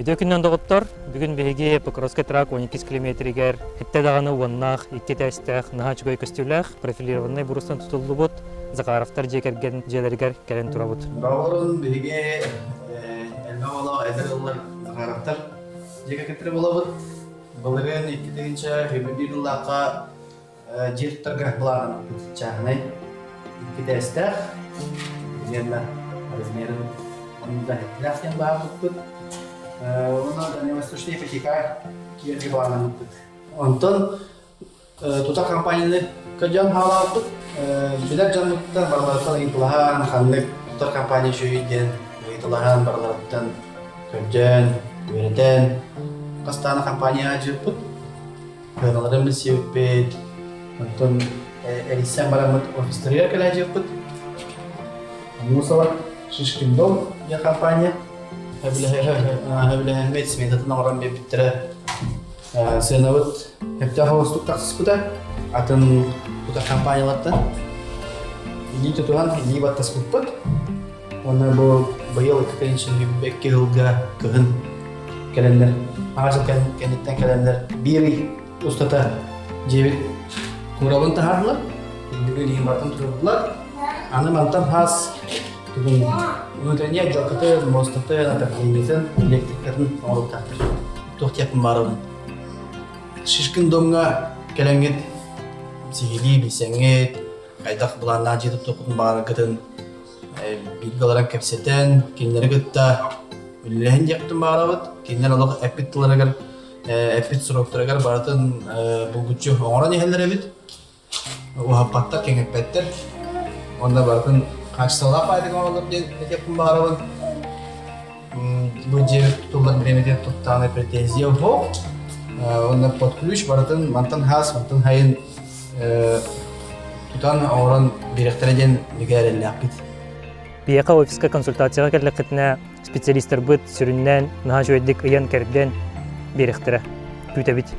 Өтө күннен доғыттар, бүгін беге Покровский трак 12 километригер, хетте дағаны уаннақ, икке тәстәқ, наға чүгөй көстүләқ, профилированный бурустан тұтылды бұд, Закаровтар жекерген желергер кәрен тұра бұд. Бауырын беге әлме ола әдір олар Закаровтар жекеркеттері бола бұд. Бұлырын 2-тегінші өбір ұллаққа жертіргі бұлағын чағынай. Икке тәстәқ, жерді размерін онында хеттіләқтен бағып бұд. Оны дальневосточная ипотека киерге бағынан бұд. Онтон тута компанияны көджан халаттық. Билер жанлықтар барлардан ұйытылаған, қандық тұтар компания жүйден ұйытылаған барлардан көджан, өреден. Қастаны компания жұрпыд. Көналарымыз сеуіппет. Онтон әлісен барамыд офистерге кәлі жұрпыд. Мұсалар Шишкин дом я компания. Әбілі сметатын оңыран беп біттірі. Сыйынавыд әпті ауыстық тақсыз бұда. Атын бұда компаниялардан. Или тұтуған, или баттас бұд. Оны бұл бұйыл кәкеншін бәкке ғылға күғын кәлемдер. Ағашыл кәнеттен кәлемдер. Бири ұстата жебет күңрабын тағардылар. Бүгі дейін бартын тұрдылар. Аны мантан хас внутренне жоқыты, мостыты, напрямлениетін, электриктерін оңырып тақтыр. Тоқтияпын барығын. Шишкин домға кәлемгет сигили, бисеңет, қайдақ бұланнан жетіп тоқытын бағарғытын, білгі оларан кәпсетен, кенлері күтті, үлілеген дектін бағарағыт, кенлер олық әппеттілерігер, әппет сұрақтырығыр барытын бұлгүтші оңыран ехелер әбет. Уақпаттар, кеңеппеттер. Онда барытын қашсалап айдың оңылып дектін бағарағын. Бұл жебет тұтылған біремеден тұттағына претензия бұл. Онда под ключ барытын мантан хас, мантан хайын тұтан оңыран беректереден бігәрелі ақпет. Бияқа офиска консультацияға кәрліқітіне специалистер бұд сүріннен, наға жөйдік ұян кәрден беректірі. Күті біт.